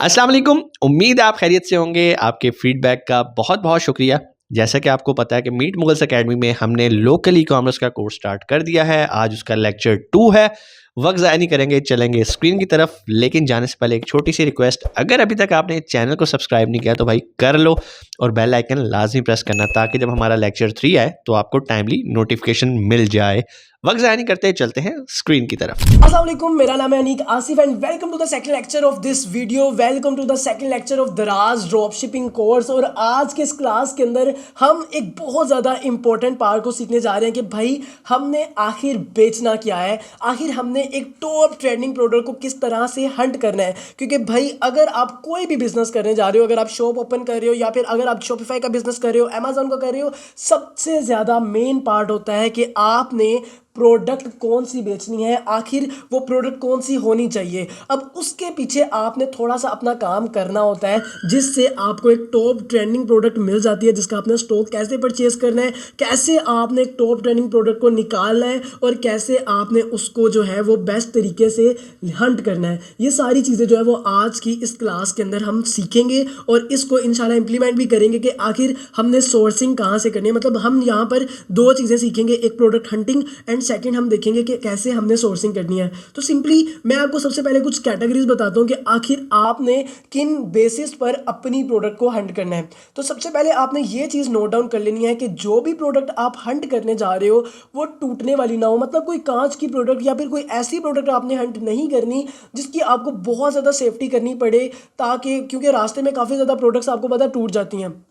अस्सलाम वालेकुम। उम्मीद है आप खैरियत से होंगे। आपके फीडबैक का बहुत-बहुत शुक्रिया। जैसा कि आपको पता है कि मीट मुगल्स अकेडमी में हमने लोकल ई-कॉमर्स का कोर्स स्टार्ट कर दिया है। आज उसका लेक्चर 2 है। वक़्त ज़ाया नहीं करेंगे, चलेंगे स्क्रीन की तरफ। लेकिन जाने से पहले एक छोटी-सी रिक्वेस्ट, अगर अभी तक आपने चैनल को सब्सक्राइब नहीं किया तो भाई कर लो और बेल आइकन लाज़मी प्रेस करना ताकि जब हमारा लेक्चर 3 आए तो आपको टाइमली नोटिफिकेशन मिल जाए। वक़्त ज़ाया नहीं करते, चलते हैं स्क्रीन की तरफ। अस्सलाम वालेकुम, मेरा नाम है Aneek Asif and welcome to the second lecture of this video. Welcome to the second lecture of Daraz drop shipping course. और आज के इस क्लास के अंदर हम एक बहुत ज़्यादा इंपॉर्टेंट पार्ट को सीखने जा रहे हैं कि भाई हमने आखिर बेचना क्या है, आखिर हमने एक टॉप ट्रेंडिंग प्रोडक्ट को किस तरह से हंट करना है। क्योंकि भाई अगर आप कोई भी बिजनेस करने जा रहे हो, अगर आप शॉप ओपन कर रहे हो या फिर अगर आप शॉपिफाई का बिजनेस कर रहे हो, अमेजोन का कर रहे हो, सबसे ज़्यादा मेन पार्ट होता है कि आपने प्रोडक्ट कौन सी बेचनी है, आखिर वो प्रोडक्ट कौन सी होनी चाहिए। अब उसके पीछे आपने थोड़ा सा अपना काम करना होता है जिससे आपको एक टॉप ट्रेंडिंग प्रोडक्ट मिल जाती है जिसका आपने स्टॉक कैसे परचेज करना है, कैसे आपने एक टॉप ट्रेंडिंग प्रोडक्ट को निकालना है और कैसे आपने उसको जो है वो बेस्ट तरीके से हंट करना है। ये सारी चीज़ें जो है वो आज की इस क्लास के अंदर हम सीखेंगे और इसको इंशाल्लाह इंप्लीमेंट भी करेंगे कि आखिर हमने सोर्सिंग कहाँ से करनी है। मतलब हम यहाँ पर दो चीज़ें सीखेंगे, एक प्रोडक्ट हंटिंग एंड सेकंड हम देखेंगे कि कैसे हमने सोर्सिंग करनी है। तो सिंपली मैं आपको सबसे पहले कुछ कैटेगरीज बताता हूँ कि आखिर आपने किन बेसिस पर अपनी प्रोडक्ट को हंट करना है। तो सबसे पहले आपने ये चीज़ नोट डाउन कर लेनी है कि जो भी प्रोडक्ट आप हंट करने जा रहे हो वो टूटने वाली ना हो। मतलब कोई कांच की प्रोडक्ट या फिर कोई ऐसी प्रोडक्ट आपने हंट नहीं करनी जिसकी आपको बहुत ज़्यादा सेफ्टी करनी पड़े, ताकि क्योंकि रास्ते में काफ़ी ज़्यादा प्रोडक्ट्स आपको पता टूट जाती हैं।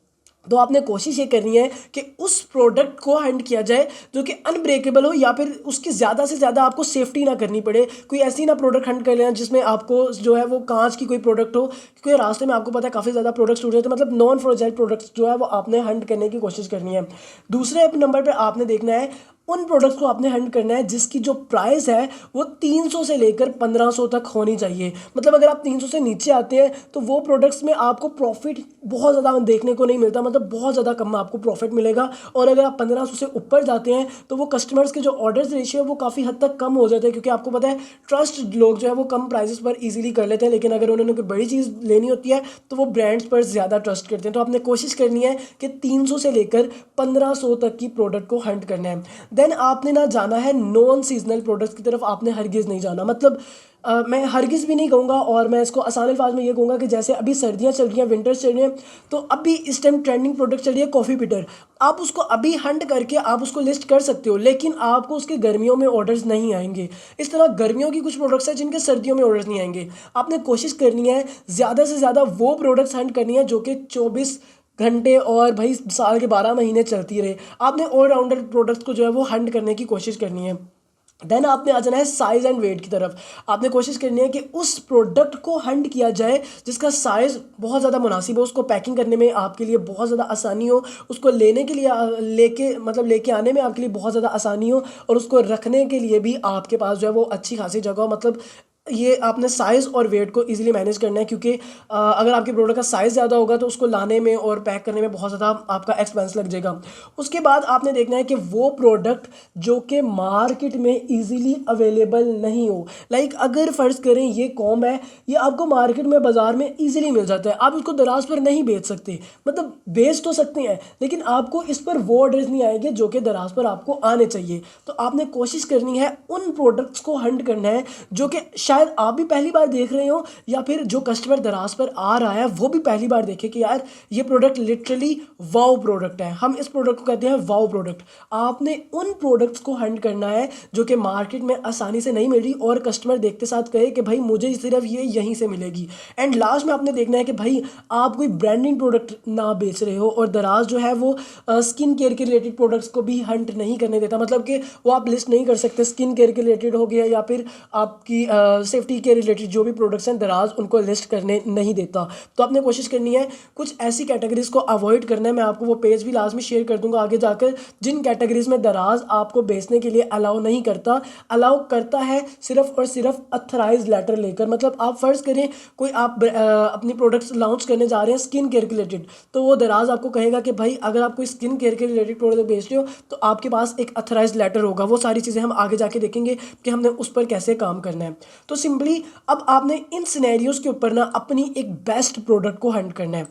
तो आपने कोशिश ये करनी है कि उस प्रोडक्ट को हंट किया जाए जो कि अनब्रेकेबल हो या फिर उसकी ज़्यादा से ज़्यादा आपको सेफ्टी ना करनी पड़े। कोई ऐसी ना प्रोडक्ट हंट कर लेना जिसमें आपको जो है वो कांच की कोई प्रोडक्ट हो, क्योंकि रास्ते में आपको पता है काफ़ी ज़्यादा प्रोडक्ट्स टूट जाते हैं। मतलब नॉन फ्रेजाइल प्रोडक्ट्स जो है वो आपने हंट करने की कोशिश करनी है। दूसरे नंबर पर आपने देखना है उन प्रोडक्ट्स को आपने हंट करना है जिसकी जो प्राइस है वो 300 से लेकर 1500 तक होनी चाहिए। मतलब अगर आप 300 से नीचे आते हैं तो वो प्रोडक्ट्स में आपको प्रॉफिट बहुत ज़्यादा देखने को नहीं मिलता, मतलब बहुत ज़्यादा कम आपको प्रॉफिट मिलेगा। और अगर आप 1500 से ऊपर जाते हैं तो वो कस्टमर्स के जो ऑर्डर्स रेशियो है वो काफ़ी हद तक कम हो जाते हैं, क्योंकि आपको पता है ट्रस्ट लोग जो है वो कम प्राइसेस पर ईजिली कर लेते हैं, लेकिन अगर उन्होंने कोई बड़ी चीज़ लेनी होती है तो वो ब्रांड्स पर ज़्यादा ट्रस्ट करते हैं। तो आपने कोशिश करनी है कि 300 से लेकर 1500 तक की प्रोडक्ट को हंट करना है। देन आपने ना जाना है नॉन सीजनल प्रोडक्ट्स की तरफ, आपने हरगिज़ नहीं जाना। मतलब मैं हरगिज़ भी नहीं कहूँगा और मैं इसको आसान अल्फाज में ये कहूँगा कि जैसे अभी सर्दियाँ चल रही हैं, विंटर्स चल रही हैं, तो अभी इस टाइम ट्रेंडिंग प्रोडक्ट चल रही है कॉफ़ी बिटर। आप उसको अभी हंट करके आप उसको लिस्ट कर सकते हो, लेकिन आपको उसके गर्मियों में ऑर्डर्स नहीं आएंगे। इस तरह गर्मियों की कुछ प्रोडक्ट्स हैं जिनके सर्दियों में ऑर्डर्स नहीं आएंगे। आपने कोशिश करनी है ज़्यादा से ज़्यादा वो प्रोडक्ट्स हंट करनी है जो कि 24 घंटे और भाई साल के 12 महीने चलती रहे। आपने ऑलराउंडर प्रोडक्ट्स को जो है वो हंट करने की कोशिश करनी है। देन आपने आ जाना है साइज़ एंड वेट की तरफ। आपने कोशिश करनी है कि उस प्रोडक्ट को हंट किया जाए जिसका साइज़ बहुत ज़्यादा मुनासिब हो, उसको पैकिंग करने में आपके लिए बहुत ज़्यादा आसानी हो, उसको लेने के लिए लेके आने में आपके लिए बहुत ज़्यादा आसानी हो, और उसको रखने के लिए भी आपके पास जो है वो अच्छी खासी जगह हो। मतलब ये आपने साइज़ और वेट को इजीली मैनेज करना है, क्योंकि अगर आपके प्रोडक्ट का साइज़ ज़्यादा होगा तो उसको लाने में और पैक करने में बहुत ज़्यादा आपका एक्सपेंस लग जाएगा। उसके बाद आपने देखना है कि वो प्रोडक्ट जो कि मार्केट में इजीली अवेलेबल नहीं हो। लाइक अगर फ़र्ज़ करें ये कॉम्ब है, ये आपको मार्केट में बाज़ार में इजीली मिल जाता है, आप उसको दराज पर नहीं बेच सकते। मतलब बेच तो सकते हैं लेकिन आपको इस पर वो ऑर्डर्स नहीं आएंगे जो कि दराज पर आपको आने चाहिए। तो आपने कोशिश करनी है उन प्रोडक्ट्स को हंट करना है जो कि शायद आप भी पहली बार देख रहे हो या फिर जो कस्टमर दराज पर आ रहा है वो भी पहली बार देखे कि यार ये प्रोडक्ट लिटरली वाओ प्रोडक्ट है। हम इस प्रोडक्ट को कहते हैं वाओ प्रोडक्ट। आपने उन प्रोडक्ट्स को हंट करना है जो कि मार्केट में आसानी से नहीं मिल रही और कस्टमर देखते साथ कहे कि भाई मुझे सिर्फ ये यहीं से मिलेगी। एंड लास्ट में आपने देखना है कि भाई आप कोई ब्रांडिंग प्रोडक्ट ना बेच रहे हो। और दराज जो है वो स्किन केयर के रिलेटेड प्रोडक्ट्स को भी हंट नहीं करने देता, मतलब कि वो आप लिस्ट नहीं कर सकते। स्किन केयर के रिलेटेड हो गया या फिर आपकी सेफ्टी के रिलेटेड जो भी प्रोडक्ट्स हैं दराज उनको लिस्ट करने नहीं देता। तो आपने कोशिश करनी है कुछ ऐसी कैटेगरीज को अवॉइड करना है। मैं आपको वो पेज भी लाजमी शेयर कर दूंगा आगे जाकर, जिन कैटेगरीज में दराज आपको बेचने के लिए अलाउ नहीं करता। अलाउ करता है सिर्फ और सिर्फ अथराइज लेटर लेकर। मतलब आप फ़र्ज़ करें कोई आप अपनी प्रोडक्ट्स लॉन्च करने जा रहे हैं स्किन केयर के रिलेटेड, तो वो दराज आपको कहेगा कि भाई अगर आप कोई स्किन केयर के रिलेटेड प्रोडक्ट बेच रहे हो तो आपके पास एक अथराइज लेटर होगा। वो सारी चीज़ें हम आगे जाके देखेंगे कि हमने उस पर कैसे काम करना है। तो तो सिंपली अब आपने इन सिनेरियोज़ के ऊपर ना अपनी एक बेस्ट प्रोडक्ट को हंट करना है।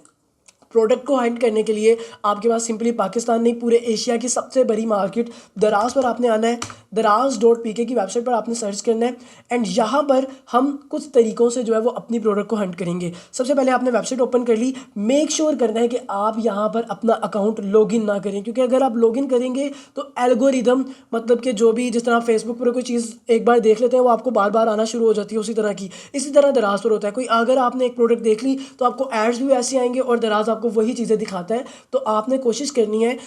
प्रोडक्ट को हंट करने के लिए आपके पास सिंपली पाकिस्तान नहीं पूरे एशिया की सबसे बड़ी मार्केट दराज पर आपने आना है। दराज.pk की वेबसाइट पर आपने सर्च करना है एंड यहाँ पर हम कुछ तरीक़ों से जो है वो अपनी प्रोडक्ट को हंट करेंगे। सबसे पहले आपने वेबसाइट ओपन कर ली, मेक श्योर करना है कि आप यहाँ पर अपना अकाउंट लॉगिन ना करें, क्योंकि अगर आप लॉगिन करेंगे तो एल्गोरिदम मतलब कि जो भी जिस तरह फेसबुक पर कोई चीज़ एक बार देख लेते हैं वो आपको बार बार आना शुरू हो जाती है उसी तरह की। इसी तरह दराज पर होता है, कोई अगर आपने एक प्रोडक्ट देख ली तो आपको एड्स भी ऐसे आएंगे और दराज आपको वही चीज़ें दिखाता है। तो आपने कोशिश करनी है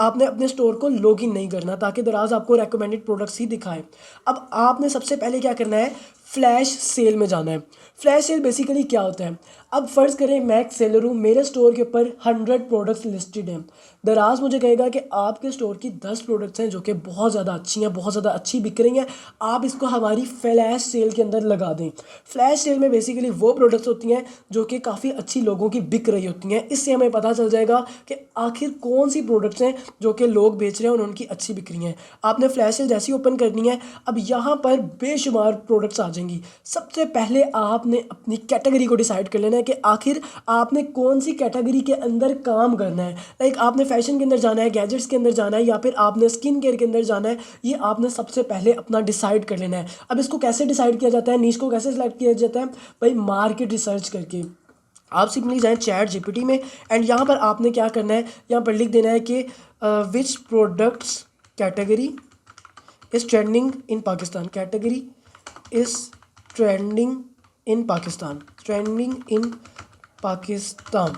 आपने अपने स्टोर को लॉगिन नहीं करना ताकि दराज आपको रेकमेंडेड प्रोडक्ट्स ही दिखाए। अब आपने सबसे पहले क्या करना है, फ्लैश सेल में जाना है। फ्लैश सेल बेसिकली क्या होता है, अब फ़र्ज़ करें मैं एक सेलर हूँ, मेरे स्टोर के ऊपर 100 प्रोडक्ट्स लिस्टेड हैं। दराज मुझे कहेगा कि आपके स्टोर की 10 प्रोडक्ट्स हैं जो कि बहुत ज़्यादा अच्छी हैं, बहुत ज़्यादा अच्छी बिक रही हैं, आप इसको हमारी फ्लैश सेल के अंदर लगा दें। फ्लैश सेल में बेसिकली वो प्रोडक्ट्स होती हैं जो कि काफ़ी अच्छी लोगों की बिक रही होती हैं। इससे हमें पता चल जाएगा कि आखिर कौन सी प्रोडक्ट्स हैं जो कि लोग बेच रहे हैं और उनकी अच्छी बिक रही हैं। आपने फ्लैश सेल जैसी ओपन करनी है, अब यहाँ पर बेशुमार प्रोडक्ट्स आ जाएंगी। सबसे पहले आपने अपनी कैटेगरी को डिसाइड कर लेना है कि आखिर आपने कौन सी कैटेगरी के अंदर काम करना है। लाइक आपने फैशन के अंदर जाना है, गैजेट्स के अंदर जाना है, या फिर आपने स्किन केयर के अंदर जाना है, ये आपने सबसे पहले अपना डिसाइड कर लेना है। अब इसको कैसे डिसाइड किया जाता है, नीश को कैसे सिलेक्ट किया जाता है भाई, मार्केट रिसर्च करके। आप सिंपली जाएं ChatGPT में एंड यहाँ पर आपने क्या करना है, यहाँ पर लिख देना है कि विच products category is trending in Pakistan, category is trending in Pakistan.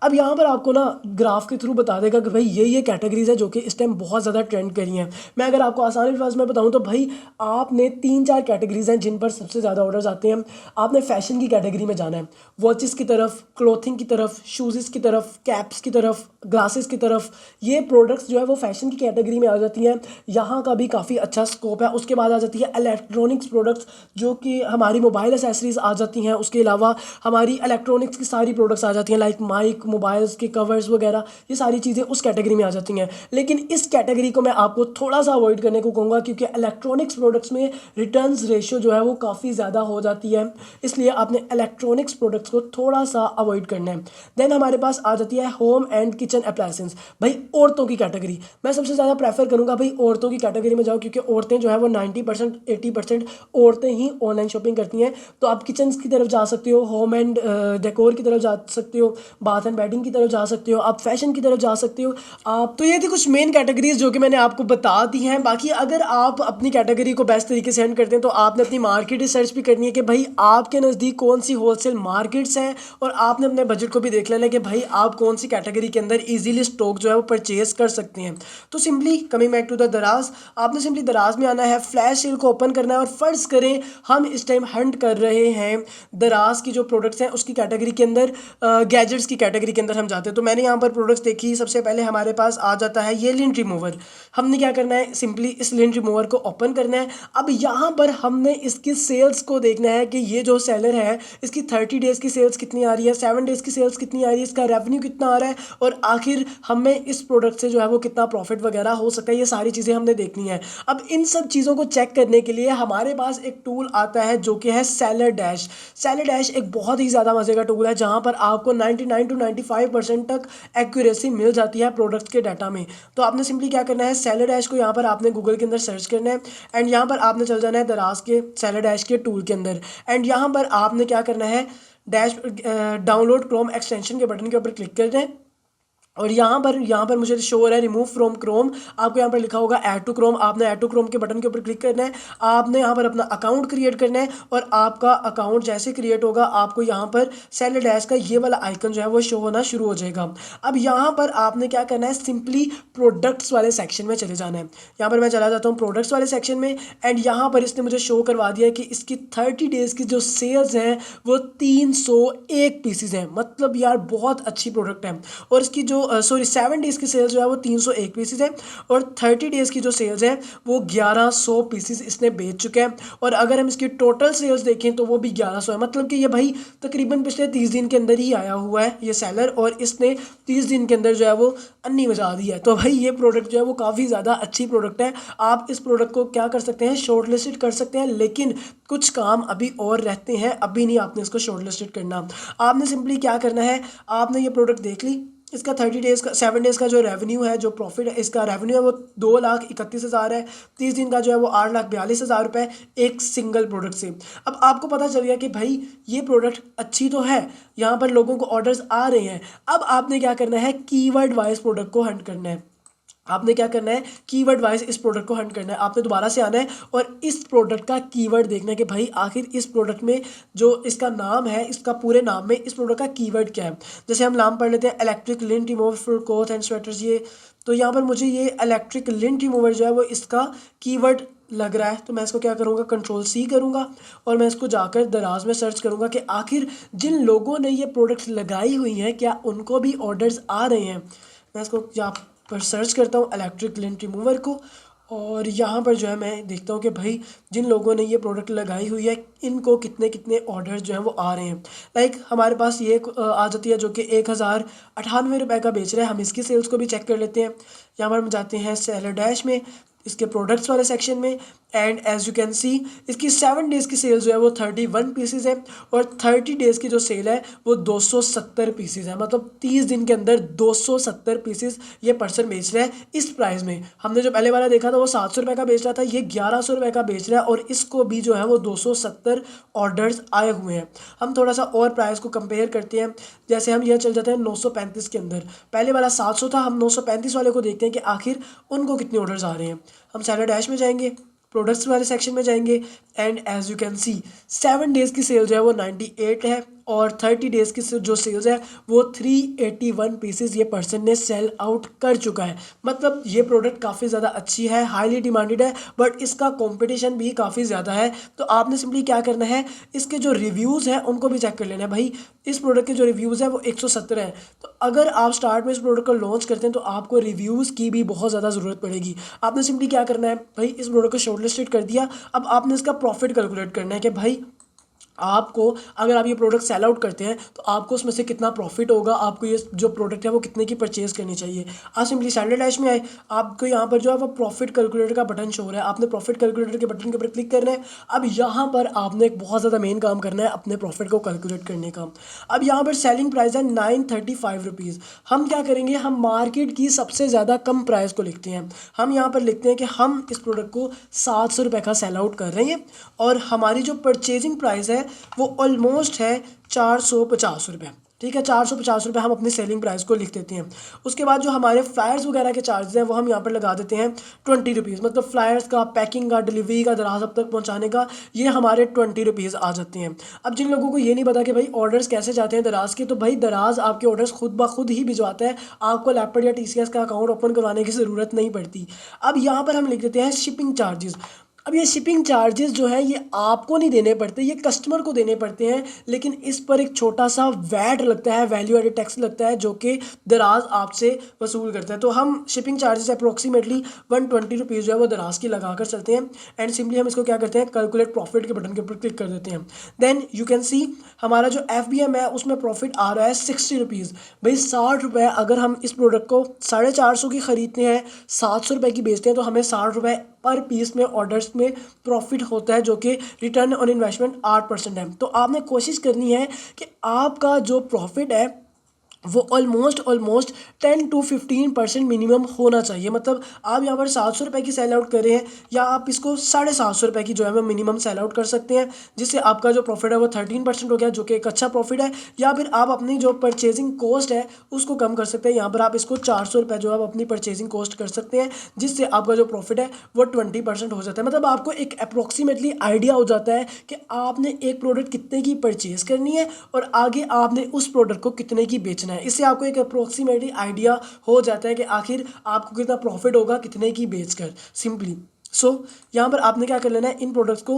अब यहाँ पर आपको ना ग्राफ के थ्रू बता देगा कि भाई ये कैटेगरीज है जो कि इस टाइम बहुत ज़्यादा ट्रेंड करी हैं। मैं अगर आपको आसान अल्फाज में बताऊँ तो भाई आपने 3-4 कैटेगरीज हैं जिन पर सबसे ज़्यादा ऑर्डर्स आते हैं। आपने फैशन की कैटेगरी में जाना है, वॉचेस की तरफ, क्लोथिंग की तरफ, शूज़ की तरफ, कैप्स की तरफ, ग्लासेस की तरफ। ये प्रोडक्ट्स जो है वो फैशन की कैटेगरी में आ जाती हैं, यहाँ का भी काफ़ी अच्छा स्कोप है। उसके बाद आ जाती है इलेक्ट्रॉनिक्स प्रोडक्ट्स जो कि हमारी मोबाइल एसेसरीज आ जाती हैं। उसके अलावा हमारी इलेक्ट्रॉनिक्स की सारी प्रोडक्ट्स आ जाती हैं, लाइक माइक, मोबाइल्स के कवर्स वगैरह, ये सारी चीज़ें उस कैटेगरी में आ जाती हैं। लेकिन इस कैटेगरी को मैं आपको थोड़ा सा अवॉइड करने को कहूँगा क्योंकि इलेक्ट्रॉनिक्स प्रोडक्ट्स में रिटर्न्स रेशियो जो है वो काफ़ी ज़्यादा हो जाती है, इसलिए आपने इलेक्ट्रॉनिक्स प्रोडक्ट्स को थोड़ा सा अवॉइड करना है। देन हमारे पास आ जाती है होम एंड किचन अप्लायंसेस, भाई औरतों की कैटेगरी। मैं सबसे ज़्यादा प्रेफर करूँगा भाई औरतों की कैटेगरी में जाओ, क्योंकि औरतें जो है वो 90% 80% औरतें ही ऑनलाइन शॉपिंग करती हैं। तो आप किचन की तरफ जा सकते हो, होम एंड डेकोर की तरफ जा सकते हो, बाथ एंड बेडिंग की तरफ जा सकते हो, आप फैशन की तरफ जा सकते हो। आप तो ये थी कुछ मेन कैटेगरीज जो कि मैंने आपको बता दी हैं। बाकी अगर आप अपनी कैटेगरी को बेस्ट तरीके से हैंड करते हैं तो आपने अपनी मार्केट रिसर्च भी करनी है कि भाई आपके नज़दीक कौन सी होलसेल मार्केट्स हैं, और आपने अपने बजट को भी देख लेना है कि भाई आप कौन सी कैटेगरी के अंदर ईजिली स्टॉक जो है वो परचेज कर सकते हैं। तो simply coming back to the Daraz, आपने सिंपली दराज में आना है, फ्लैश सेल को ओपन करना है, और फ़र्ज़ करें हम इस टाइम हंट कर रहे हैं दराज की जो प्रोडक्ट्स हैं उसकी कैटेगरी के अंदर, गैजेट्स की कैटेगरी के अंदर हम जाते हैं। तो मैंने यहाँ पर प्रोडक्ट्स देखी, सबसे पहले हमारे पास आ जाता है ये लिंट रिमूवर। हमने क्या करना है, सिंपली इस लिंट रिमूवर को ओपन करना है। अब यहाँ पर हमने इसकी सेल्स को देखना है कि ये जो सेलर है इसकी 30 डेज़ की सेल्स कितनी आ रही है, 7 डेज़ की सेल्स कितनी आ रही है, इसका रेवेन्यू कितना आ रहा है, और आखिर हमें इस प्रोडक्ट से जो है वो कितना प्रॉफिट वगैरह हो सकता है, ये सारी चीज़ें हमने देखनी है। अब इन सब चीज़ों को चेक करने के लिए हमारे पास एक टूल आता है जो कि है सेलर डैश। सेलर डैश एक बहुत ही ज़्यादा मज़े का टूल है जहाँ पर आपको 99 to 95% तक एक्यूरेसी मिल जाती है प्रोडक्ट के डाटा में। तो आपने सिंपली क्या करना है, सेलर डैश को यहाँ पर आपने गूगल के अंदर सर्च करना है एंड यहाँ पर आपने चल जाना है दराज के सेलर डैश के टूल के अंदर, एंड यहाँ पर आपने क्या करना है, डैश डाउनलोड क्रोम एक्सटेंशन के बटन के ऊपर क्लिक करना है। और यहाँ पर मुझे शो हो रहा है रिमूव फ्रॉम क्रोम, आपको यहाँ पर लिखा होगा ऐड टू क्रोम। आपने ऐड टू क्रोम के बटन के ऊपर क्लिक करना है, आपने यहाँ पर अपना अकाउंट क्रिएट करना है, और आपका अकाउंट जैसे क्रिएट होगा आपको यहाँ पर सेलर डैश का ये वाला आइकन जो है वो शो होना शुरू हो जाएगा। अब यहाँ पर आपने क्या करना है, सिंपली प्रोडक्ट्स वाले सेक्शन में चले जाना है। यहाँ पर मैं चला जाता हूँ प्रोडक्ट्स वाले सेक्शन में, एंड यहाँ पर इसने मुझे शो करवा दिया कि इसकी 30 डेज़ की जो सेल्स हैं वो 301 पीसीज हैं। मतलब यार बहुत अच्छी प्रोडक्ट है, और इसकी जो 7 डेज़ की सेल्स जो है वो 301 पीसेज है और 30 डेज़ की जो सेल्स है वो 1100 पीसेज इसने बेच चुके हैं। और अगर हम इसकी टोटल सेल्स देखें तो वो भी 1100 है, मतलब कि ये भाई तकरीबन पिछले 30 दिन के अंदर ही आया हुआ है ये सेलर, और इसने 30 दिन के अंदर जो है वो अन्नी बजा दी है। तो भाई ये प्रोडक्ट जो है वो काफ़ी ज़्यादा अच्छी प्रोडक्ट है। आप इस प्रोडक्ट को क्या कर सकते हैं, शॉर्ट लिस्टेड कर सकते हैं, लेकिन कुछ काम अभी और रहते हैं, अभी नहीं आपने इसको शॉर्ट लिस्टेड करना। आपने सिंपली क्या करना है, आपने ये प्रोडक्ट देख ली, इसका 30 डेज़ का 7 डेज़ का जो रेवेन्यू है, जो प्रॉफिट है, इसका रेवेन्यू है वो 2,31,000 है। 30 दिन का जो है वो 8,42,000 रुपये एक सिंगल प्रोडक्ट से। अब आपको पता चल गया कि भाई ये प्रोडक्ट अच्छी तो है, यहाँ पर लोगों को ऑर्डर्स आ रहे हैं। अब आपने क्या करना है, कीवर्ड वाइज प्रोडक्ट को हंट करना है। आपने क्या करना है, कीवर्ड वाइज इस प्रोडक्ट को हंट करना है। आपने दोबारा से आना है और इस प्रोडक्ट का कीवर्ड देखना है कि भाई आखिर इस प्रोडक्ट में जो इसका नाम है, इसका पूरे नाम में इस प्रोडक्ट का कीवर्ड क्या है। जैसे हम नाम पढ़ लेते हैं, electric lint remover for cloth and sweaters. ये तो यहाँ पर मुझे ये इलेक्ट्रिक लिंट रिमूवर जो है वो इसका कीवर्ड लग रहा है, तो मैं इसको क्या करूँगा, Ctrl+C करूँगा और मैं इसको जाकर दराज में सर्च करूँगा कि आखिर जिन लोगों ने ये प्रोडक्ट्स लगाई हुई हैं क्या उनको भी ऑर्डर्स आ रहे हैं। मैं इसको यहाँ पर सर्च करता हूँ इलेक्ट्रिक लिंट रिमूवर को, और यहाँ पर जो है मैं देखता हूँ कि भाई जिन लोगों ने ये प्रोडक्ट लगाई हुई है इनको कितने कितने ऑर्डर जो हैं वो आ रहे हैं। लाइक हमारे पास ये आ जाती है जो कि 1,098 रुपये का बेच रहा है। हम इसकी सेल्स को भी चेक कर लेते हैं। यहाँ पर हम जाते हैं सेलर डैश में, इसके प्रोडक्ट्स वाले सेक्शन में, and as you can see इसकी 7 डेज़ की सेल जो है वो 31 पीसेज है और 30 डेज़ की जो सेल है वो 270 पीसेज है। मतलब 30 दिन के अंदर 270 पीसेज ये पर्सन बेच रहा है इस प्राइस में। हमने जो पहले वाला देखा था वो 700 रुपये का बेच रहा था, ये 1100 रुपये का बेच रहा है और इसको भी जो है वो 270 ऑर्डर्स आए हुए हैं। हम थोड़ा सा और प्राइस को कंपेयर करते हैं। जैसे हम यह चल जाते हैं 935 के अंदर, पहले वाला 700 था, हम 935 वाले को देखते हैं कि आखिर उनको कितने ऑर्डर्स आ रहे हैं। हम सेलर डैश में जाएंगे, प्रोडक्ट्स वाले सेक्शन में जाएंगे, and as you can see 7 days की सेल जो है वो 98 है और 30 डेज़ की जो सेल्स है वो 381 पीसेस ये पर्सन ने सेल आउट कर चुका है। मतलब ये प्रोडक्ट काफ़ी ज़्यादा अच्छी है, हाईली डिमांडेड है, बट इसका कंपटीशन भी काफ़ी ज़्यादा है। तो आपने सिंपली क्या करना है, इसके जो रिव्यूज़ हैं उनको भी चेक कर लेना है। भाई इस प्रोडक्ट के जो रिव्यूज़ है वो 117 है, तो अगर आप स्टार्ट में इस प्रोडक्ट को लॉन्च करते हैं तो आपको रिव्यूज़ की भी बहुत ज़्यादा ज़रूरत पड़ेगी। आपने सिंपली क्या करना है, भाई इस प्रोडक्ट को शॉर्ट लिस्टेड कर दिया, अब आपने इसका प्रॉफिट कैलकुलेट करना है कि भाई आपको अगर आप ये प्रोडक्ट सेल आउट करते हैं तो आपको उसमें से कितना प्रॉफिट होगा, आपको ये जो प्रोडक्ट है वो कितने की परचेज़ करनी चाहिए। आप सिंपली सेलर डैश में आए, आपको यहाँ पर जो है वो प्रॉफिट कैलकुलेटर का बटन शो हो रहा है, आपने प्रॉफिट कैलकुलेटर के बटन के ऊपर क्लिक करना है। अब यहाँ पर आपने एक बहुत ज़्यादा मेन काम करना है अपने प्रॉफिट को कैलकुलेट करने का। अब यहाँ पर सेलिंग प्राइस है 935 रुपीज़। हम क्या करेंगे, हम मार्केट की सबसे ज़्यादा कम प्राइस को लिखते हैं। हम यहाँ पर लिखते हैं कि हम इस प्रोडक्ट को 700 रुपये का सेल आउट कर रहे हैं और हमारी जो परचेजिंग प्राइस है वो ऑलमोस्ट है 450 रुपये। ठीक है, 450 रुपये हम अपनी सेलिंग प्राइस को लिख देते हैं। उसके बाद जो हमारे फ्लायर्स वगैरह के चार्जेस हैं वो हम यहाँ पर लगा देते हैं 20 रुपीज़। मतलब फ्लायर्स का, पैकिंग का, डिलीवरी का, दराज अब तक पहुँचाने का, ये हमारे 20 रुपीज़ आ जाते हैं। अब जिन लोगों को ये नहीं पता कि भाई ऑर्डर्स कैसे जाते हैं दराज के, तो भाई दराज आपके ऑर्डर्स खुद ब खुद ही भिजवाता है, आपको लैपटॉप या TCS का अकाउंट ओपन करवाने की ज़रूरत नहीं पड़ती। अब यहाँ पर हम लिख देते हैं शिपिंग चार्जेस। अब ये शिपिंग चार्जेस जो है ये आपको नहीं देने पड़ते, ये कस्टमर को देने पड़ते हैं, लेकिन इस पर एक छोटा सा वैट लगता है, वैल्यू एडेड टैक्स लगता है, जो कि दराज आपसे वसूल करता है। तो हम शिपिंग चार्जेस अप्रोक्सीमेटली 120 रुपीज़ जो है वो दराज की लगा कर चलते हैं, एंड सिंपली हम इसको क्या करते हैं, कैलकुलेट प्रॉफिट के बटन के ऊपर क्लिक कर देते हैं। देन यू कैन सी हमारा जो FBM है उसमें प्रॉफिट आ रहा है 60 रुपीज़। भाई 60 रुपये, अगर हम इस प्रोडक्ट को 450 की ख़रीदते हैं, 700 रुपये की बेचते हैं, तो हमें 60 रुपये पर पीस में ऑर्डर्स में प्रॉफिट होता है, जो कि रिटर्न ऑन इन्वेस्टमेंट 8% है। तो आपने कोशिश करनी है कि आपका जो प्रॉफिट है वो ऑलमोस्ट 10 to 15% मिनिमम होना चाहिए। मतलब आप यहाँ पर 700 रुपये की सेल आउट कर रहे हैं, या आप इसको 750 रुपये की जो है वो मिनिमम सेल आउट कर सकते हैं, जिससे आपका जो प्रॉफिट है वो 13% हो गया, जो कि एक अच्छा प्रॉफिट है। या फिर आप अपनी जो परचेजिंग कॉस्ट है उसको कम कर सकते हैं, यहाँ पर आप इसको 400 रुपये जो आप अपनी परचेजिंग कॉस्ट कर सकते हैं, जिससे आपका जो प्रॉफिट है वो 20% हो जाता है। मतलब आपको एक अप्रोक्सीमेटली आइडिया हो जाता है कि आपने एक प्रोडक्ट कितने की परचेज़ करनी है और आगे आपने उस प्रोडक्ट को कितने की बेचना है। इससे आपको एक अप्रोक्सीमेटली आइडिया हो जाता है कि आखिर आपको कितना प्रॉफिट होगा कितने की बेचकर। सिंपली सो यहाँ पर आपने क्या कर लेना है, इन प्रोडक्ट्स को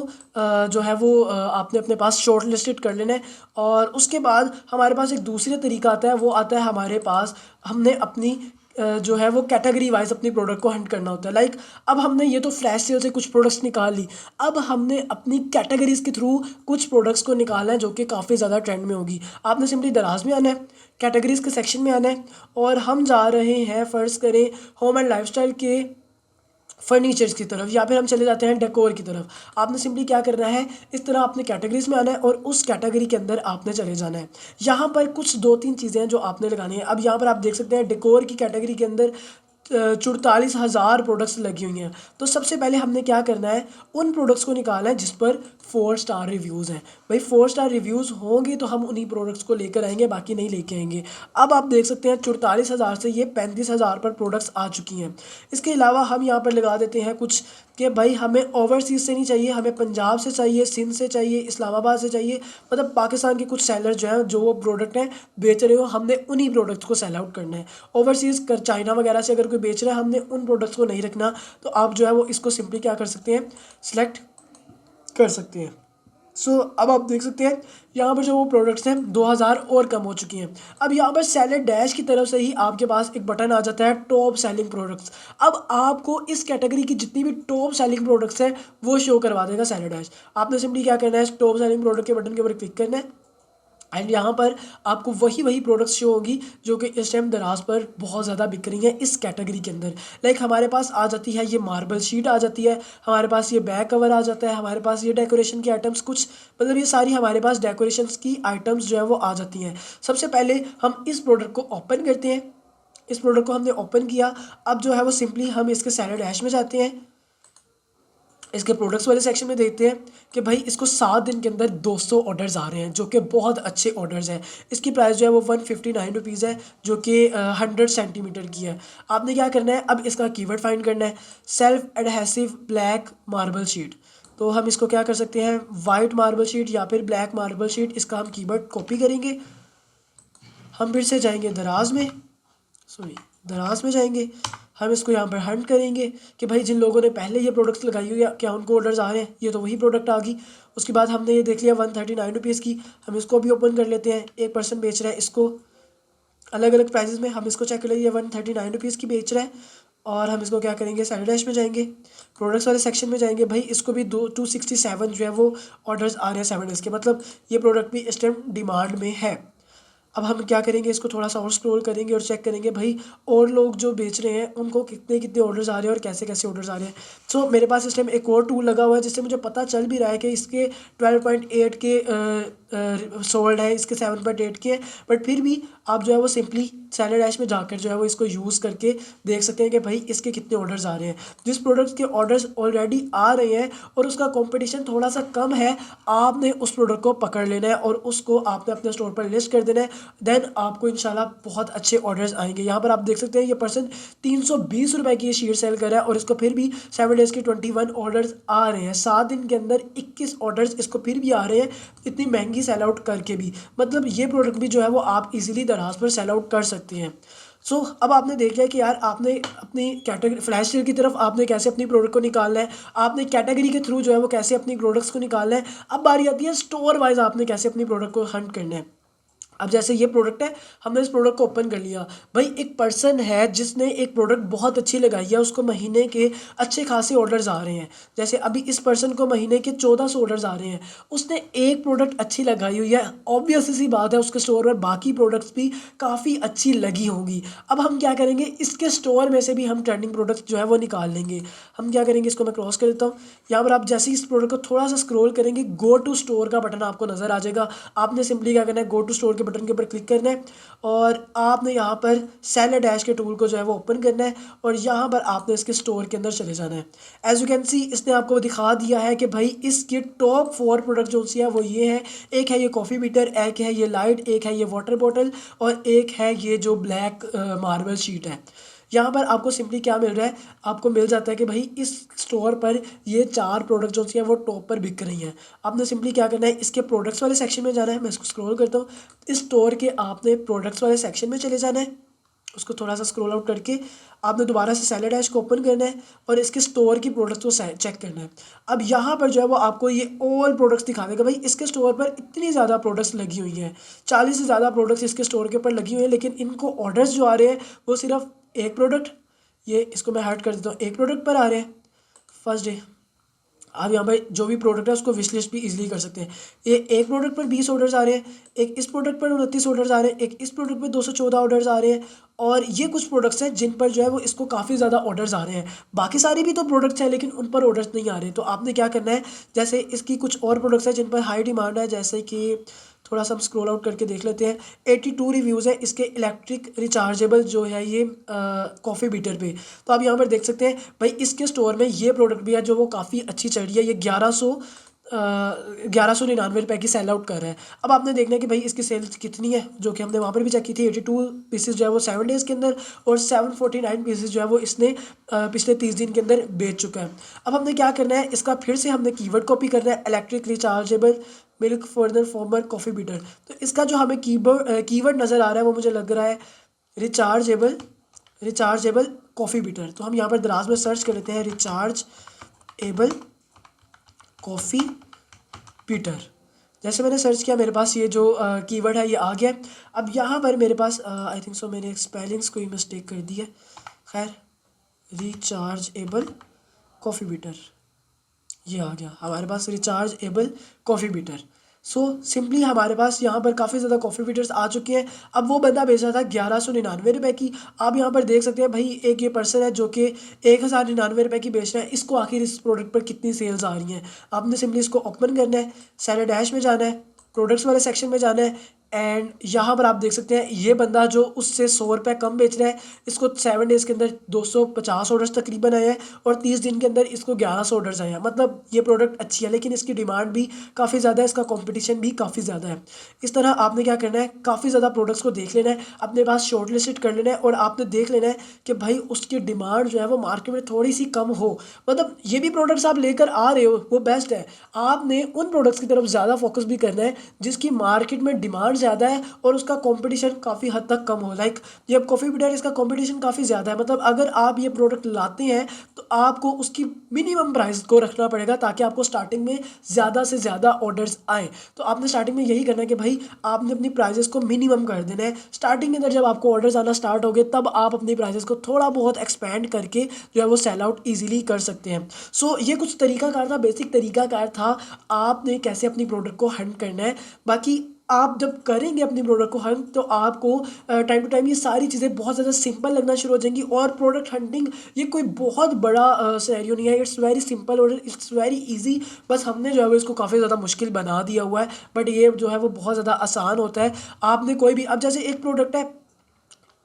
जो है वो आपने अपने पास शॉर्ट लिस्टेड कर लेना है। और उसके बाद हमारे पास एक दूसरा तरीका आता है, वो आता है हमारे पास, हमने अपनी जो है वो कैटेगरी वाइज अपनी प्रोडक्ट को हंट करना होता है। लाइक अब हमने ये तो फ्लैश सेल से कुछ प्रोडक्ट्स निकाल ली, अब हमने अपनी कैटेगरीज के थ्रू कुछ प्रोडक्ट्स को निकालना है जो कि काफ़ी ज़्यादा ट्रेंड में होगी। आपने सिंपली दराज में आना है, कैटेगरीज के सेक्शन में आना है, और हम जा रहे हैं फ़र्ज़ करें होम एंड लाइफस्टाइल के फर्नीचर्स की तरफ, या फिर हम चले जाते हैं डेकोर की तरफ। आपने सिंपली क्या करना है, इस तरह आपने कैटेगरीज में आना है और उस कैटेगरी के अंदर आपने चले जाना है। यहाँ पर कुछ 2-3 चीज़ें हैं जो आपने लगानी है। अब यहाँ पर आप देख सकते हैं डेकोर की कैटेगरी के अंदर 44,000 प्रोडक्ट्स लगी हुई हैं। तो सबसे पहले हमने क्या करना है, उन प्रोडक्ट्स को निकालना है जिस पर 4 स्टार रिव्यूज़ हैं। भाई 4 स्टार रिव्यूज़ होंगे तो हम उन्हीं प्रोडक्ट्स को लेकर आएंगे, बाकी नहीं लेके आएंगे। अब आप देख सकते हैं 44,000 से ये 35,000 पर प्रोडक्ट्स आ चुकी हैं। इसके अलावा हम यहाँ पर लगा देते हैं कुछ कि भाई हमें ओवरसीज़ से नहीं चाहिए, हमें पंजाब से चाहिए, सिंध से चाहिए, इस्लामाबाद से चाहिए। मतलब पाकिस्तान के कुछ सेलर जो हैं, जो वो प्रोडक्ट हैं बेच रहे हो, हमने उन्हीं प्रोडक्ट्स को सेल आउट करना है। ओवरसीज़ कर चाइना वगैरह से अगर कोई बेच रहा है, हमने उन प्रोडक्ट्स को नहीं रखना। तो आप जो है वो इसको सिंपली क्या कर सकते हैं, सिलेक्ट कर सकते हैं। सो अब आप देख सकते हैं यहाँ पर जो वो प्रोडक्ट्स हैं 2000 और कम हो चुकी हैं। अब यहाँ पर सेलर डैश की तरफ से ही आपके पास एक बटन आ जाता है टॉप सेलिंग प्रोडक्ट्स। अब आपको इस कैटेगरी की जितनी भी टॉप सेलिंग प्रोडक्ट्स हैं वो शो करवा देगा सेलर डैश। आपने सिंपली क्या करना है, टॉप सेलिंग प्रोडक्ट के बटन के ऊपर क्लिक करना है, एंड यहाँ पर आपको वही प्रोडक्ट्स शो होगी जो कि इस टाइम दराज पर बहुत ज़्यादा बिक रही हैं इस कैटेगरी के अंदर। लाइक हमारे पास आ जाती है ये मार्बल शीट आ जाती है, हमारे पास ये बैक कवर आ जाता है, हमारे पास ये डेकोरेशन की आइटम्स कुछ, मतलब ये सारी हमारे पास डेकोरेशंस की आइटम्स जो है वो आ जाती हैं। सबसे पहले हम इस प्रोडक्ट को ओपन करते हैं। इस प्रोडक्ट को हमने ओपन किया, अब जो है वो सिंपली हम इसके सेलर डैश में जाते हैं, इसके प्रोडक्ट्स वाले सेक्शन में देखते हैं कि भाई इसको 7 दिन के अंदर 200 ऑर्डर्स आ रहे हैं जो कि बहुत अच्छे ऑर्डर्स हैं। इसकी प्राइस जो है वो 159 रुपीज़ है, जो कि 100 सेंटीमीटर की है। आपने क्या करना है, अब इसका कीवर्ड फाइंड करना है, self adhesive black marble sheet. तो हम इसको क्या कर सकते हैं, वाइट मार्बल शीट या फिर ब्लैक मार्बल शीट, इसका हम कीवर्ड कॉपी करेंगे। हम फिर से जाएंगे दराज में जाएंगे, हम इसको यहाँ पर हंट करेंगे कि भाई जिन लोगों ने पहले ये प्रोडक्ट्स लगाई हुई है क्या उनको ऑर्डर्स आ रहे हैं। ये तो वही प्रोडक्ट आ गई। उसके बाद हमने ये देख लिया 139 रुपीज़ की, हम इसको भी ओपन कर लेते हैं। एक पर्सन बेच रहा है इसको अलग अलग प्राइजेस में, हम इसको चेक कर लेंगे, 139 रुपीज़ की बेच रहा है। और हम इसको क्या करेंगे, सेलर डैश में जाएंगे, प्रोडक्ट्स वाले सेक्शन में जाएंगे। भाई इसको भी 267 जो है वो ऑर्डर्स आ रहे हैं 7 डेज़ के, मतलब ये प्रोडक्ट भी इस टाइम डिमांड में है। अब हम क्या करेंगे, इसको थोड़ा सा और स्क्रॉल करेंगे और चेक करेंगे भाई और लोग जो बेच रहे हैं उनको कितने कितने ऑर्डर्स आ रहे हैं और कैसे कैसे ऑर्डर्स आ रहे हैं। सो मेरे पास इस टाइम एक और टूल लगा हुआ है जिससे मुझे पता चल भी रहा है कि इसके 12.8 के सोल्ड है, इसके 7.8 के, बट फिर भी आप जो है वो सिंपली सेलर डैश में जाकर जो है वो इसको यूज़ करके देख सकते हैं कि भाई इसके कितने ऑर्डर्स आ रहे हैं। जिस प्रोडक्ट के ऑर्डर्स ऑलरेडी आ रहे हैं और उसका कंपटीशन थोड़ा सा कम है, आपने उस प्रोडक्ट को पकड़ लेना है और उसको आपने अपने स्टोर पर लिस्ट कर देना है। देन आपको इंशाल्लाह बहुत अच्छे ऑर्डर्स आएंगे। यहाँ पर आप देख सकते हैं ये पर्सन 320 रुपये की ये शीट सेल कर रहा है और इसको फिर भी 7 डेज़ के 21 ऑर्डर्स आ रहे हैं। 7 दिन के अंदर 21 ऑर्डर्स इसको फिर भी आ रहे हैं, इतनी महंगी सेल आउट करके भी। मतलब ये प्रोडक्ट भी जो है वो आप इजीली दराज पर सेल आउट कर सकते हैं। सो अब आपने देख लिया कि यार आपने अपनी कैटेगरी फ्लैश सेल की तरफ आपने कैसे अपनी प्रोडक्ट को निकालना है, आपने कैटेगरी के थ्रू जो है वो कैसे अपनी प्रोडक्ट्स को निकालना है। अब बारी आती है स्टोर वाइज आपने कैसे अपनी प्रोडक्ट को हंट करना है। अब जैसे ये प्रोडक्ट है, हमने इस प्रोडक्ट को ओपन कर लिया। भाई एक पर्सन है जिसने एक प्रोडक्ट बहुत अच्छी लगाई है, उसको महीने के अच्छे खासे ऑर्डर्स आ रहे हैं। जैसे अभी इस पर्सन को महीने के 1400 ऑर्डर्स आ रहे हैं। उसने एक प्रोडक्ट अच्छी लगाई हुई है, ऑब्वियस सी बात है उसके स्टोर में बाकी प्रोडक्ट्स भी काफ़ी अच्छी लगी होंगी। अब हम क्या करेंगे, इसके स्टोर में से भी हम ट्रेंडिंग प्रोडक्ट जो है वो निकाल लेंगे। हम क्या करेंगे, इसको मैं क्रॉस कर देता हूँ। यहाँ पर आप जैसे ही इस प्रोडक्ट को थोड़ा सा स्क्रॉल करेंगे, गो टू स्टोर का बटन आपको नज़र आ जाएगा। आपने सिंपली क्या करना है, गो टू स्टोर के बटन के ऊपर क्लिक करना है और आपने यहाँ पर सेलर डैश के टूल को जो है वो ओपन करना है और यहाँ पर आपने इसके स्टोर के अंदर चले जाना है। एज यू कैन सी इसने आपको दिखा दिया है कि भाई इसके टॉप 4 प्रोडक्ट जो सी है वो ये है। एक है ये कॉफ़ी बीटर, एक है ये लाइट, एक है ये वाटर बॉटल और एक है ये जो ब्लैक मार्बल शीट है। यहाँ पर आपको सिंपली क्या मिल रहा है, आपको मिल जाता है कि भाई इस स्टोर पर ये 4 प्रोडक्ट जो हैं वो टॉप पर बिक रही हैं। आपने सिंपली क्या करना है, इसके प्रोडक्ट्स वाले सेक्शन में जाना है। मैं इसको स्क्रॉल करता हूँ। इस स्टोर के आपने प्रोडक्ट्स वाले सेक्शन में चले जाना है। उसको थोड़ा सा स्क्रॉल आउट करके आपने दोबारा से सेलर डैश को ओपन करना है और इसके स्टोर की प्रोडक्ट्स को चेक करना है। अब यहाँ पर जो है वो आपको ये ऑल प्रोडक्ट्स दिखा देगा। भाई इसके स्टोर पर इतनी ज़्यादा प्रोडक्ट्स लगी हुई हैं, 40 से ज़्यादा प्रोडक्ट्स इसके स्टोर के ऊपर लगी हुई हैं, लेकिन इनको ऑर्डर्स जो आ रहे हैं वो सिर्फ एक प्रोडक्ट, ये इसको मैं हट कर देता हूँ, एक प्रोडक्ट पर आ रहे हैं फर्स्ट डे। आप यहाँ पर जो भी प्रोडक्ट है उसको विश लिस्ट भी इजीली कर सकते हैं। ये एक प्रोडक्ट पर 20 ऑर्डर्स आ रहे हैं, एक इस प्रोडक्ट पर 29 ऑर्डर्स आ रहे हैं, एक इस प्रोडक्ट पर 214 ऑर्डर्स आ रहे हैं, और ये कुछ प्रोडक्ट्स हैं जिन पर जो है वो इसको काफ़ी ज़्यादा ऑर्डर्स आ रहे हैं। बाकी सारी भी तो प्रोडक्ट्स हैं लेकिन उन पर ऑर्डर्स नहीं आ रहे। तो आपने क्या करना है, जैसे इसकी कुछ और प्रोडक्ट्स हैं जिन पर हाई डिमांड है, जैसे कि थोड़ा सा हम स्क्रॉल आउट करके देख लेते हैं। 82 रिव्यूज़ है इसके इलेक्ट्रिक रिचार्जेबल जो है ये कॉफ़ी बीटर पे। तो आप यहाँ पर देख सकते हैं भाई इसके स्टोर में ये प्रोडक्ट भी है जो वो काफ़ी अच्छी चल रही है। ये 1199 रुपये की सेल आउट कर रहा है। अब आपने देखना है कि भाई इसकी सेल्स कितनी है, जो कि हमने वहाँ पर भी चेक की थी। 82 पीसेस जो है वो 7 डेज़ के अंदर, और 749 पीसेस जो है वो इसने पिछले 30 दिन के अंदर बेच चुका है। अब हमने क्या करना है, इसका फिर से हमने कीवर्ड कॉपी करना है, electric rechargeable milk frother foamer coffee beater. तो इसका जो हमें कीवर्ड नज़र आ रहा है वो मुझे लग रहा है रिचार्जेबल कॉफ़ी बीटर। तो हम यहाँ पर दराज में सर्च कर लेते हैं रिचार्जेबल कॉफ़ी बीटर। जैसे मैंने सर्च किया मेरे पास ये जो कीवर्ड है ये आ गया। अब यहाँ पर मेरे पास आई थिंक सो मैंने स्पेलिंग्स कोई मिस्टेक कर दी है। खैर, रिचार्जेबल कॉफ़ी बीटर ये आ गया हमारे पास, rechargeable coffee beater. So simply हमारे पास यहाँ पर काफ़ी ज़्यादा कॉफ़ी बीटर्स आ चुके हैं। अब वो बंदा बेच रहा था 1199 रुपये की। आप यहाँ पर देख सकते हैं भाई एक ये पर्सन है जो कि 1099 रुपये की बेच रहा है। इसको आखिर इस प्रोडक्ट पर कितनी सेल्स आ रही हैं। आपने सिंपली इसको ओपन करना है, सेलर डैश में जाना है, प्रोडक्ट्स वाले सेक्शन में जाना है, एंड यहाँ पर आप देख सकते हैं ये बंदा जो उससे 100 रुपये कम बेच रहा है, इसको 7 डेज़ के अंदर 250 ऑर्डर्स तकरीबन आए हैं, और 30 दिन के अंदर इसको 1100 ऑर्डर्स आए हैं। मतलब ये प्रोडक्ट अच्छी है लेकिन इसकी डिमांड भी काफ़ी ज़्यादा है, इसका कंपटीशन भी काफ़ी ज़्यादा है। इस तरह आपने क्या करना है, काफ़ी ज़्यादा प्रोडक्ट्स को देख लेना है, अपने पास शॉर्ट लिस्टेड कर लेना है, और आपने देख लेना है कि भाई उसकी डिमांड जो है वो मार्केट में थोड़ी सी कम हो। मतलब ये भी प्रोडक्ट्स आप लेकर आ रहे हो वो बेस्ट है। आपने उन प्रोडक्ट्स की तरफ ज़्यादा फोकस भी करना है जिसकी मार्केट में डिमांड ज़्यादा है और उसका कंपटीशन काफ़ी हद तक कम हो। लाइक ये कॉफ़ी बीटर, इसका कंपटीशन काफ़ी ज़्यादा है। मतलब अगर आप ये प्रोडक्ट लाते हैं तो आपको उसकी मिनिमम प्राइस को रखना पड़ेगा ताकि आपको स्टार्टिंग में ज़्यादा से ज़्यादा ऑर्डर्स आए। तो आपने स्टार्टिंग में यही करना है कि भाई आपने अपनी प्राइजेस को मिनिमम कर देना है। स्टार्टिंग के अंदर जब आपको ऑर्डर्स आना स्टार्ट हो गए तब आप अपनी प्राइजेस को थोड़ा बहुत एक्सपेंड करके जो है वो सेल आउट ईजिली कर सकते हैं। सो ये कुछ तरीकाकार था, बेसिक तरीकाकार था आपने कैसे अपनी प्रोडक्ट को हंट करना है। बाकी आप जब करेंगे अपनी प्रोडक्ट को हंट तो आपको टाइम टू टाइम ये सारी चीज़ें बहुत ज़्यादा सिंपल लगना शुरू हो जाएंगी। और प्रोडक्ट हंटिंग ये कोई बहुत बड़ा सिनेरियो नहीं है, इट्स वेरी सिंपल और इट्स वेरी इजी। बस हमने जो है वो इसको काफ़ी ज़्यादा मुश्किल बना दिया हुआ है, बट ये जो है वो बहुत ज़्यादा आसान होता है। आपने कोई भी, अब जैसे एक प्रोडक्ट है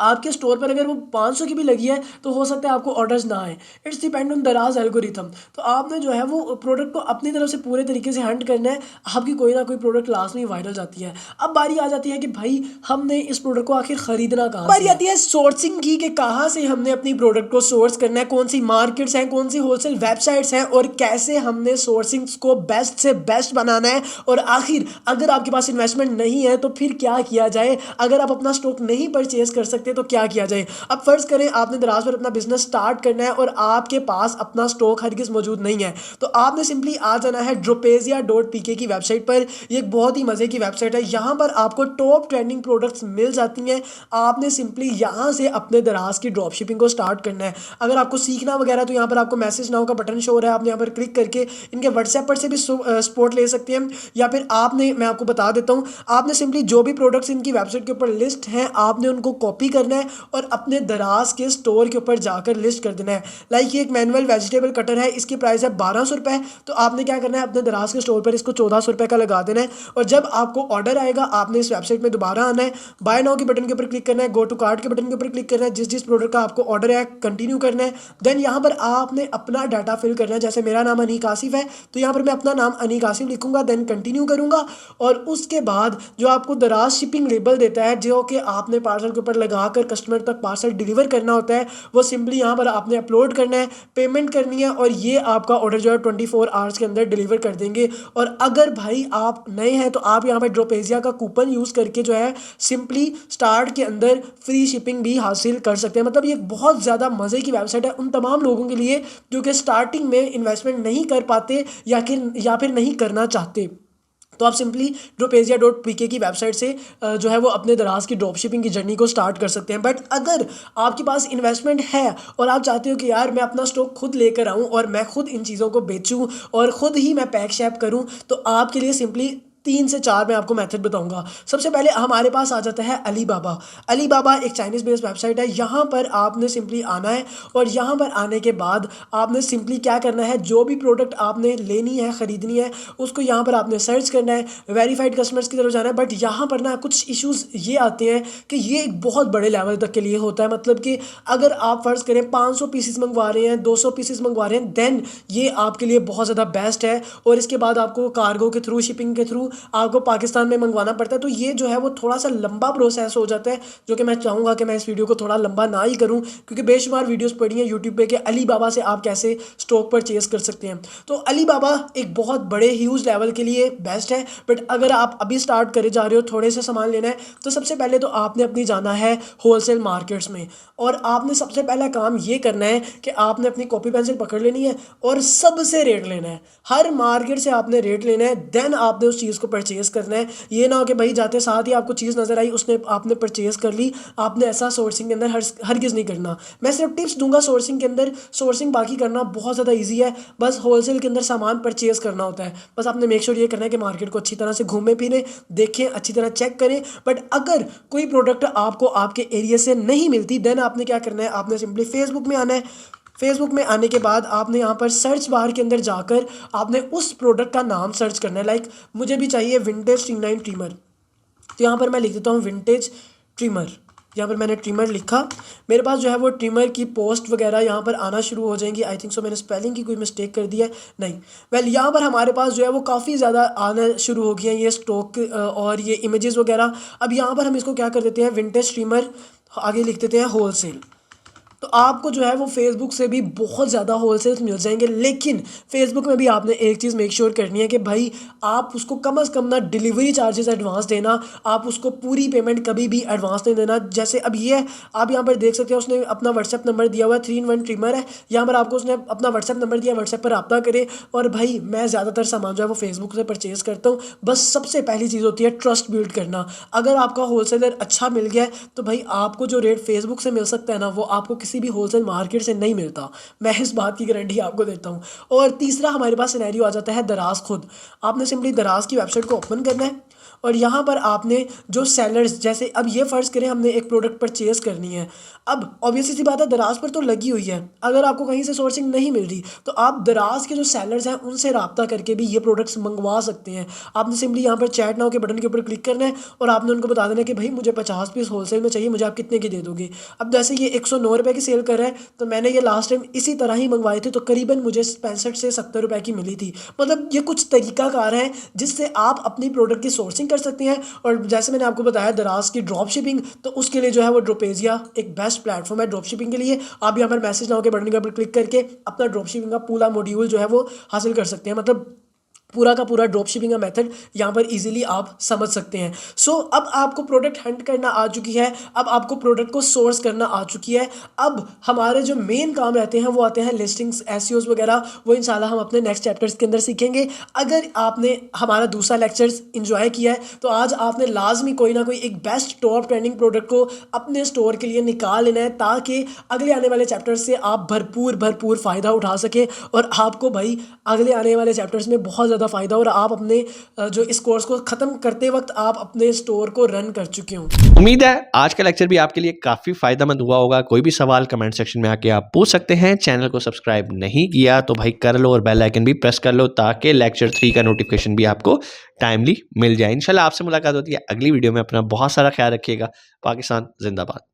आपके स्टोर पर अगर वो 500 की भी लगी है तो हो सकता है आपको ऑर्डर्स ना आए। इट्स डिपेंड ऑन दराज एल्गोरिथम। तो आपने जो है वो प्रोडक्ट को अपनी तरफ से पूरे तरीके से हंट करना है। आपकी कोई ना कोई प्रोडक्ट लास्ट में वायरल जाती है। अब बारी आ जाती है कि भाई हमने इस प्रोडक्ट को आखिर खरीदना कहाँ से। बारी आती है सोर्सिंग की कि कहाँ से हमने अपनी प्रोडक्ट को सोर्स करना है, कौन सी मार्केट्स हैं, कौन सी होलसेल वेबसाइट्स हैं, और कैसे हमने सोर्सिंग्स को बेस्ट से बेस्ट बनाना है। और आखिर अगर आपके पास इन्वेस्टमेंट नहीं है तो फिर क्या किया जाए। अगर आप अपना स्टॉक नहीं परचेज कर सकते तो क्या किया जाए। अब फर्ज करें आपने दराज पर अपना बिजनेस स्टार्ट करना है और आपके पास अपना स्टॉक हरगिज़ मौजूद नहीं है, तो आपने सिंपली आ जाना है dropezia.pk की वेबसाइट पर। ये एक बहुत ही मज़े की वेबसाइट है। यहाँ पर आपको टॉप ट्रेंडिंग प्रोडक्ट्स मिल जाती हैं। आपने सिंपली यहाँ से अपने दराज की ड्रॉप शिपिंग को स्टार्ट करना है। अगर आपको सीखना वगैरह तो यहाँ पर आपको मैसेज नाउ का बटन शो हो रहा है, आपने यहाँ पर क्लिक करके इनके व्हाट्सएप पर से भी सपोर्ट ले सकते हैं, या फिर आपने, मैं आपको बता देता हूँ, आपने सिंपली जो भी प्रोडक्ट्स इनकी वेबसाइट के ऊपर लिस्ट हैं आपने उनको कॉपी करना है और अपने दराज के स्टोर के ऊपर जाकर लिस्ट कर देना है। लाइक ये एक मैनुअल वेजिटेबल कटर है, इसकी प्राइस है 1200 रुपये। तो आपने क्या करना है, अपने दराज के स्टोर पर इसको 1400 रुपये का लगा देना है। और जब आपको ऑर्डर आएगा आपने इस वेबसाइट में दोबारा आना है, बाय नाउ के बटन के ऊपर क्लिक करना है, गो टू कार्ट के बटन के ऊपर क्लिक करना है, जिस प्रोडक्ट का आपको ऑर्डर है कंटिन्यू करना है। देन यहाँ पर आपने अपना डाटा फिल करना है। जैसे मेरा नाम अनीक आसिफ है तो यहाँ पर मैं अपना नाम अनीक आसिफ लिखूंगा, देन कंटिन्यू करूंगा। और उसके बाद जो आपको दराज शिपिंग लेबल देता है जो कि आपने पार्सल के ऊपर लगा आकर कस्टमर तक पार्सल डिलीवर करना होता है वो सिंपली यहाँ पर आपने अपलोड करना है, पेमेंट करनी है और ये आपका ऑर्डर जो है 24 आवर्स के अंदर डिलीवर कर देंगे। और अगर भाई आप नए हैं तो आप यहाँ पर ड्रोपेजिया का कूपन यूज़ करके जो है सिंपली स्टार्ट के अंदर फ्री शिपिंग भी हासिल कर सकते हैं। मतलब ये बहुत ज़्यादा मज़े की वेबसाइट है उन तमाम लोगों के लिए जो कि स्टार्टिंग में इन्वेस्टमेंट नहीं कर पाते या फिर नहीं करना चाहते। तो आप सिंपली ड्रोपेजिया.pk की वेबसाइट से जो है वो अपने दराज की ड्रॉप शिपिंग की जर्नी को स्टार्ट कर सकते हैं। बट अगर आपके पास इन्वेस्टमेंट है और आप चाहते हो कि यार मैं अपना स्टॉक खुद लेकर आऊँ और मैं खुद इन चीज़ों को बेचूँ और ख़ुद ही मैं पैक शैप करूँ, तो आपके लिए सिंपली 3 से 4 मैं आपको मेथड बताऊंगा। सबसे पहले हमारे पास आ जाता है अलीबाबा। अलीबाबा एक चाइनीज़ बेस्ड वेबसाइट है। यहाँ पर आपने सिंपली आना है और यहाँ पर आने के बाद आपने सिंपली क्या करना है, जो भी प्रोडक्ट आपने लेनी है, ख़रीदनी है, उसको यहाँ पर आपने सर्च करना है, वेरीफाइड कस्टमर्स की तरफ जाना है। बट यहाँ पर ना कुछ इशूज़ ये आते हैं कि ये एक बहुत बड़े लेवल तक के लिए होता है। मतलब कि अगर आप फ़र्ज़ करें 500 पीसेस मंगवा रहे हैं, 200 पीसेस मंगवा रहे हैं, देन ये आपके लिए बहुत ज़्यादा बेस्ट है। और इसके बाद आपको कार्गो के थ्रू, शिपिंग के थ्रू आपको पाकिस्तान में मंगवाना पड़ता है। तो ये जो है वो थोड़ा सा लंबा प्रोसेस हो जाता है, जो कि मैं चाहूँगा कि मैं इस वीडियो को थोड़ा लंबा ना ही करूँ, क्योंकि बेशुमार वीडियोस पड़ी हैं यूट्यूब पे कि अलीबाबा से आप कैसे स्टॉक परचेज कर सकते हैं। तो अलीबाबा एक बहुत बड़े ह्यूज लेवल के लिए बेस्ट है। बट अगर आप अभी स्टार्ट करे जा रहे हो, थोड़े से सामान लेना है, तो सबसे पहले तो आपने अपनी जाना है होलसेल मार्केट्स में। और आपने सबसे पहला काम ये करना है कि आपने अपनी कॉपी पेंसिल पकड़ लेनी है और सबसे रेट लेना है। हर मार्केट से आपने रेट लेना है, देन आपने उस चीज़ को परचेज करना है। ये ना हो कि भाई जाते साथ ही आपको चीज़ नज़र आई, उसने आपने परचेज कर ली। आपने ऐसा सोर्सिंग के अंदर हरगिज़ नहीं करना। मैं सिर्फ टिप्स दूंगा सोर्सिंग के अंदर। सोर्सिंग बाकी करना बहुत ज़्यादा ईजी है, बस होलसेल के अंदर सामान परचेज करना होता है। बस आपने मेक श्योर ये करना है कि मार्केट को अच्छी तरह से घूमें फिरें, देखें, अच्छी तरह चेक करें। बट अगर कोई प्रोडक्ट आपको आपके एरिया से नहीं मिलती, देन आपने क्या करना है, आपने सिंपली फेसबुक में आना है। फेसबुक में आने के बाद आपने यहाँ पर सर्च बार के अंदर जाकर आपने उस प्रोडक्ट का नाम सर्च करना है। लाइक मुझे भी चाहिए विंटेज स्ट्रीमलाइन ट्रिमर, तो यहाँ पर मैं लिख देता हूँ विंटेज ट्रिमर। यहाँ पर मैंने ट्रिमर लिखा, मेरे पास जो है वो ट्रिमर की पोस्ट वगैरह यहाँ पर आना शुरू हो जाएंगी। आई थिंक सो मैंने स्पेलिंग की कोई मिस्टेक कर दी है, नहीं। वेल यहाँ पर हमारे पास जो है वो काफ़ी ज़्यादा आना शुरू हो गई हैं ये स्टॉक और ये इमेजेस वगैरह। अब यहाँ पर हम इसको क्या कर देते हैं, विंटेज ट्रिमर, आगे लिख देते हैं होलसेल। तो आपको जो है वो फेसबुक से भी बहुत ज़्यादा होलसेल्स मिल जाएंगे। लेकिन फेसबुक में भी आपने एक चीज़ मेक श्योर करनी है कि भाई आप उसको कम से कम ना डिलीवरी चार्जेस एडवांस देना, आप उसको पूरी पेमेंट कभी भी एडवांस नहीं देना। जैसे अब ये आप यहाँ पर देख सकते हैं, उसने अपना व्हाट्सएप नंबर दिया हुआ है, 3-in-1 ट्रिमर है। यहाँ पर आपको उसने अपना व्हाट्सएप नंबर दिया, व्हाट्सएप पर रब्ता करें। और भाई मैं ज़्यादातर सामान जो है वो फेसबुक से परचेज करता हूँ। बस सबसे पहली चीज़ होती है ट्रस्ट बिल्ड करना। अगर आपका होलसेलर अच्छा मिल गया है तो भाई आपको जो रेट फेसबुक से मिल सकता है ना, वो आपको किसी भी होलसेल मार्केट से नहीं मिलता। मैं इस बात की गारंटी आपको देता हूँ। और तीसरा हमारे पास सिनेरियो आ जाता है दराज खुद। आपने सिंपली दराज की वेबसाइट को ओपन करना है और यहाँ पर आपने जो सेलर्स, जैसे अब ये फ़र्ज़ करें हमने एक प्रोडक्ट परचेज़ करनी है। अब ऑब्वियसली सी बात है दराज पर तो लगी हुई है, अगर आपको कहीं से सोर्सिंग नहीं मिल रही तो आप दराज के जो सेलर्स हैं उनसे रब्ता करके भी ये प्रोडक्ट्स मंगवा सकते हैं। आपने सिंपली यहाँ पर चैट नाउ के बटन के ऊपर क्लिक करना है और आपने उनको बता देना कि भाई मुझे 50 पीस होलसेल में चाहिए, मुझे आप कितने की दे दोगे। अब जैसे ये 109 रुपये की सेल कर रहा है, तो मैंने ये लास्ट टाइम इसी तरह ही मंगवाए थे, तो करीबन मुझे 65 से 70 रुपये की मिली थी। मतलब ये कुछ तरीकाकार हैं जिससे आप अपनी प्रोडक्ट की सोर्सिंग कर सकते हैं। और जैसे मैंने आपको बताया दराज की ड्रॉप शिपिंग, तो उसके लिए जो है वो ड्रोपेजिया एक बेस्ट प्लेटफॉर्म है ड्रॉप शिपिंग के लिए। आप यहाँ पर मैसेज नाउ के बटन के ऊपर क्लिक करके अपना ड्रॉप शिपिंग का पूरा मॉड्यूल जो है वो हासिल कर सकते हैं। मतलब पूरा का पूरा ड्रॉप शिपिंग का मेथड यहाँ पर इजीली आप समझ सकते हैं। सो अब आपको प्रोडक्ट हंट करना आ चुकी है, अब आपको प्रोडक्ट को सोर्स करना आ चुकी है। अब हमारे जो मेन काम रहते हैं वो आते हैं लिस्टिंग्स, एसईओज वगैरह, वो इंशाल्लाह हम अपने नेक्स्ट चैप्टर्स के अंदर सीखेंगे। अगर आपने हमारा दूसरा लेक्चर्स इंजॉय किया है तो आज आपने लाजमी कोई ना कोई एक बेस्ट टॉप ट्रेंडिंग प्रोडक्ट को अपने स्टोर के लिए निकाल लेना है, ताकि अगले आने वाले चैप्टर्स से आप भरपूर फ़ायदा उठा सके और आपको भाई अगले आने वाले चैप्टर्स में बहुत ज़्यादा फ़ायदा और आप अपने जो इस कोर्स को ख़त्म करते वक्त आप अपने स्टोर को रन कर चुके हों। उम्मीद है आज का लेक्चर भी आपके लिए काफ़ी फ़ायदेमंद हुआ होगा। कोई भी सवाल कमेंट सेक्शन में आके आप पूछ सकते हैं। चैनल को सब्सक्राइब नहीं किया तो भाई कर लो और बेल आइकन भी प्रेस कर लो, ताकि लेक्चर 3 का नोटिफिकेशन भी आपको टाइमली मिल जाए। इंशाल्लाह आपसे मुलाकात होती है अगली वीडियो में। अपना बहुत सारा ख्याल रखिएगा। पाकिस्तान जिंदाबाद।